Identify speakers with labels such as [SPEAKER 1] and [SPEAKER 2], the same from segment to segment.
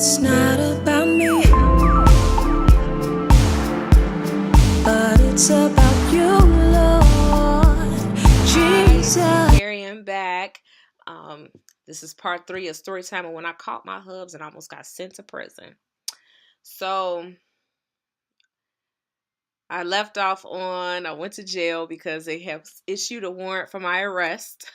[SPEAKER 1] It's not about me, but it's about you, Lord Jesus.
[SPEAKER 2] Carrie, I'm back. This is part 3 of Storytime and when I caught my Hubz and almost got sent to prison. So I left off on, I went to jail because they have issued a warrant for my arrest.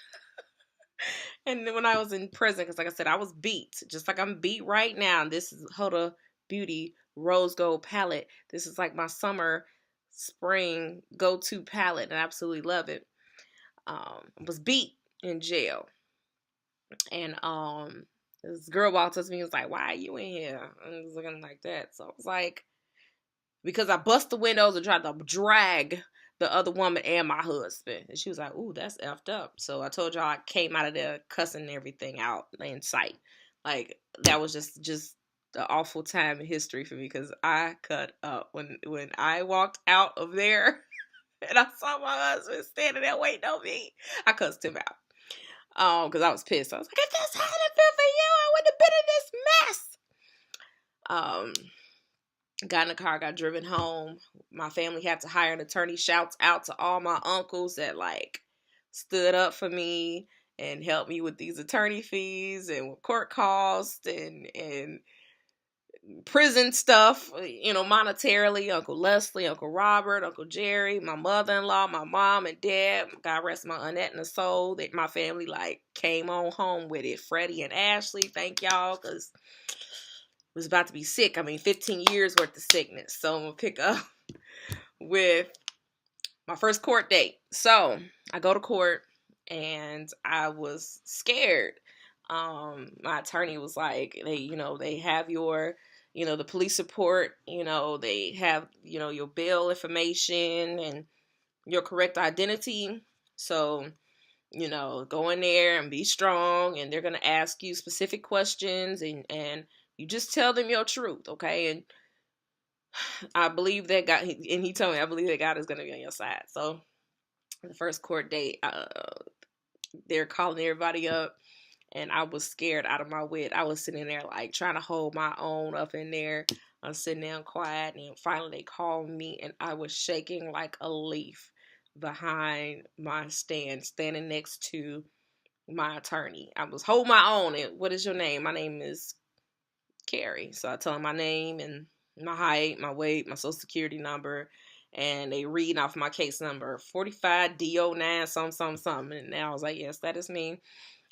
[SPEAKER 2] And then when I was in prison, because like I said, I was beat, just like I'm beat right now. And this is Huda Beauty Rose Gold palette. This is like my summer, spring go-to palette, and I absolutely love it. I was beat in jail. And this girl walked up to me and was like, "Why are you in here?" And I was looking like that. So I was like, because I bust the windows and tried to drag the other woman and my husband. And she was like, "Ooh, that's effed up." So I told y'all I came out of there cussing everything out in sight. Like, that was just the awful time in history for me, because I cut up. When I walked out of there and I saw my husband standing there waiting on me, I cussed him out. Because I was pissed. I was like, "If this hadn't been for you, I wouldn't have been in this mess." Got in the car, got driven home. My family had to hire an attorney. Shouts out to all my uncles that like stood up for me and helped me with these attorney fees and court costs and prison stuff, monetarily. Uncle Leslie, Uncle Robert, Uncle Jerry, my mother-in-law, my mom and dad. God rest my Annette in the soul. That my family like came on home with it. Freddie and Ashley, thank y'all, because was about to be sick. 15 years worth of sickness. So I'm going to pick up with my first court date. So I go to court and I was scared. My attorney was like, they have your, the police report, they have, your bail information and your correct identity. So, go in there and be strong, and they're going to ask you specific questions, and you just tell them your truth, okay? And I believe that God, and he told me, I believe that God is going to be on your side. So the first court date, they're calling everybody up, and I was scared out of my wit. I was sitting there like trying to hold my own up in there. I'm sitting there quiet, and finally they called me, and I was shaking like a leaf behind my standing next to my attorney. I was holding my own. And what is your name? My name is Carrie. So I tell them my name and my height, my weight, my social security number, and they read off my case number 45D09 something. And I was like, "Yes, that is me."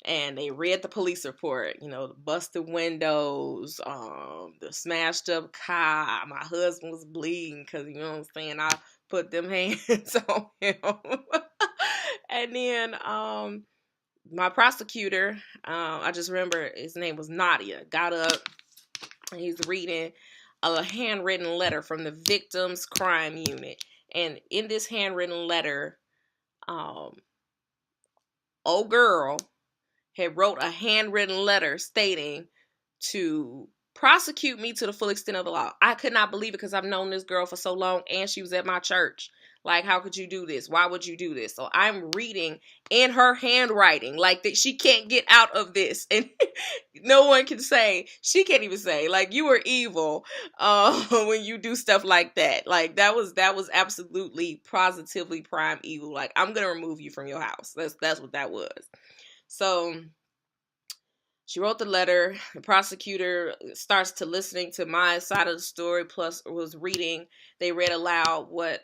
[SPEAKER 2] And they read the police report, the busted windows, the smashed up car. My husband was bleeding because, you know what I'm saying, I put them hands on him. And then my prosecutor, I just remember his name was Nadia, got up. He's reading a handwritten letter from the victim's crime unit. And in this handwritten letter, old girl had wrote a handwritten letter stating to prosecute me to the full extent of the law. I could not believe it because I've known this girl for so long, and she was at my church. Like, how could you do this? Why would you do this? So I'm reading in her handwriting, like, that she can't get out of this. And no one can say, she can't even say, like, you were evil when you do stuff like that. Like, that was absolutely positively prime evil. Like, I'm going to remove you from your house. That's what that was. So she wrote the letter. The prosecutor starts to listening to my side of the story, plus was reading. They read aloud what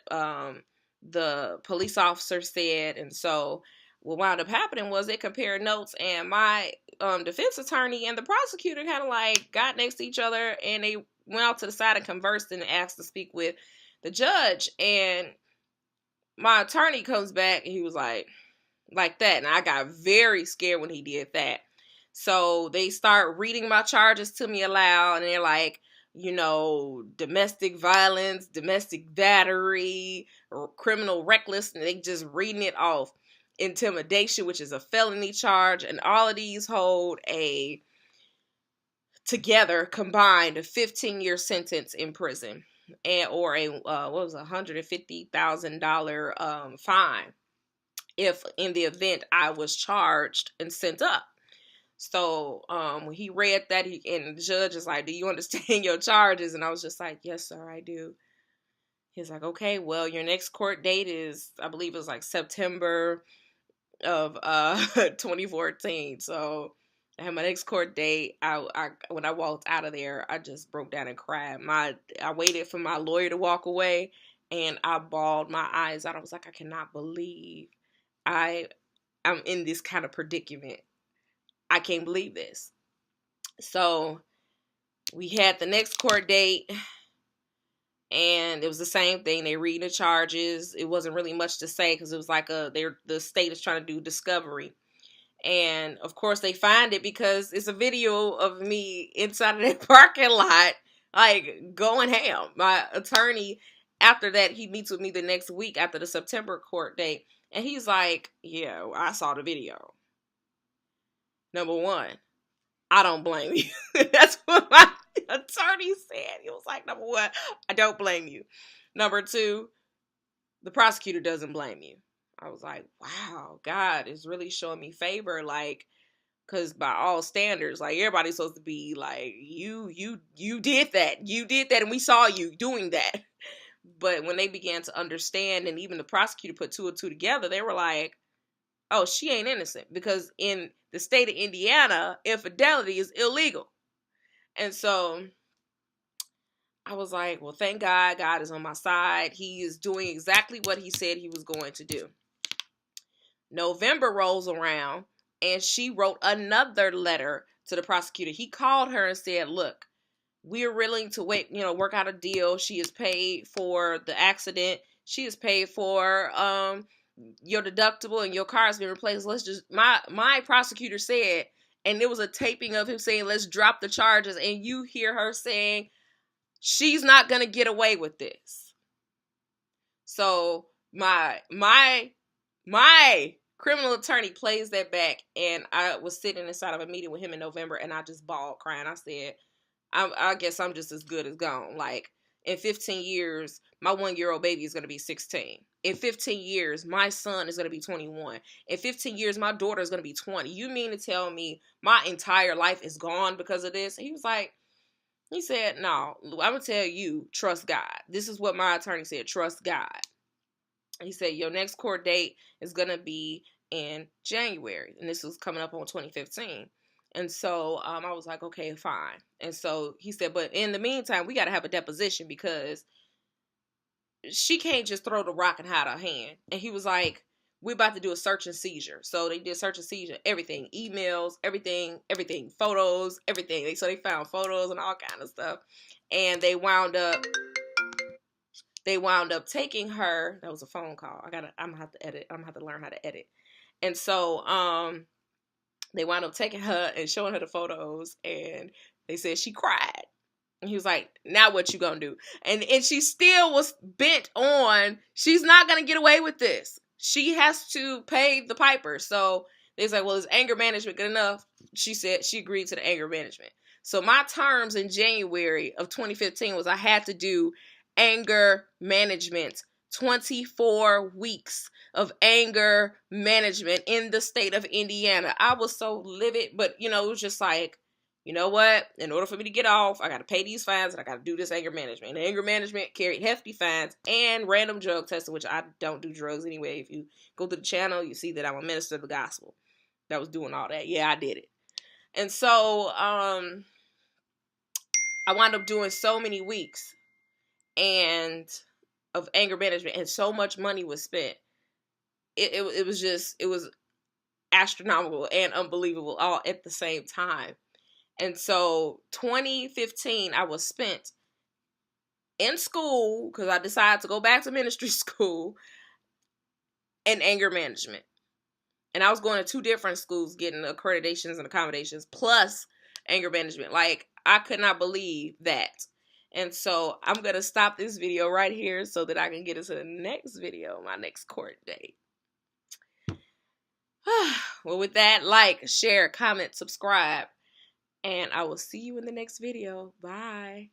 [SPEAKER 2] the police officer said. And so what wound up happening was they compared notes, and my defense attorney and the prosecutor kind of like got next to each other, and they went out to the side and conversed and asked to speak with the judge. And my attorney comes back and he was like that. And I got very scared when he did that. So they start reading my charges to me aloud, and they're like, domestic violence, domestic battery, or criminal recklessness, and they just reading it off. Intimidation, which is a felony charge, and all of these hold together combined a 15-year sentence in prison, or a $150,000 fine if in the event I was charged and sent up. So when he read that, and the judge is like, "Do you understand your charges?" And I was just like, "Yes, sir, I do." He's like, "Okay, well, your next court date is, I believe it was like September of 2014." So I had my next court date. I when I walked out of there, I just broke down and cried. I waited for my lawyer to walk away, and I bawled my eyes out. I was like, I cannot believe I'm in this kind of predicament. I can't believe this. So we had the next court date, and it was the same thing. They read the charges. It wasn't really much to say because it was like the state is trying to do discovery. And of course they find it because it's a video of me inside of that parking lot, like going ham. My attorney, after that, he meets with me the next week after the September court date. And he's like, "Yeah, I saw the video. Number one, I don't blame you." That's what my attorney said. He was like, "Number one, I don't blame you. Number two, the prosecutor doesn't blame you." I was like, wow, God is really showing me favor, like, because by all standards, like, everybody's supposed to be like, you did that, and we saw you doing that. But when they began to understand, and even the prosecutor put two and two together, they were like, oh, she ain't innocent, because in the state of Indiana, infidelity is illegal. And so I was like, well, thank God, God is on my side. He is doing exactly what he said he was going to do. November rolls around, and she wrote another letter to the prosecutor. He called her and said, "Look, we're willing to work out a deal. She is paid for the accident. She is paid for your deductible, and your car has been replaced. Let's just," my prosecutor said, and there was a taping of him saying, "Let's drop the charges," and you hear her saying, she's not gonna get away with this. So my criminal attorney plays that back, and I was sitting inside of a meeting with him in November, and I just bawled crying. I said, I guess I'm just as good as gone. Like, in 15 years, my 1-year-old baby is going to be 16. In 15 years, my son is going to be 21. In 15 years, my daughter is going to be 20. You mean to tell me my entire life is gone because of this? And he said, no, I'm going to tell you, trust God. This is what my attorney said, trust God. He said, your next court date is going to be in January. And this was coming up on 2015. And so I was like, okay, fine. And so he said, but in the meantime, we got to have a deposition because she can't just throw the rock and hide her hand. And he was like, we're about to do a search and seizure. So they did search and seizure, everything, emails, everything, photos, everything. So they found photos and all kind of stuff. And they wound up taking her. That was a phone call. I'm gonna have to edit. I'm gonna have to learn how to edit. And so they wound up taking her and showing her the photos, and they said she cried. And he was like, now what you gonna do? And she still was bent on, she's not gonna get away with this. She has to pay the piper. So they was like, well, is anger management good enough? She said she agreed to the anger management. So my terms in January of 2015 was I had to do anger management, 24 weeks of anger management in the state of Indiana. I was so livid, but it was just like, you know what? In order for me to get off, I got to pay these fines and I got to do this anger management. And anger management carried hefty fines and random drug testing, which I don't do drugs anyway. If you go to the channel, you see that I'm a minister of the gospel that was doing all that. Yeah, I did it. And so I wound up doing so many weeks and of anger management, and so much money was spent. It was astronomical and unbelievable all at the same time. And so 2015, I was spent in school because I decided to go back to ministry school in anger management. And I was going to 2 different schools getting accreditations and accommodations plus anger management. Like, I could not believe that. And so I'm going to stop this video right here so that I can get into the next video, my next court date. Well, with that, like, share, comment, subscribe. And I will see you in the next video. Bye.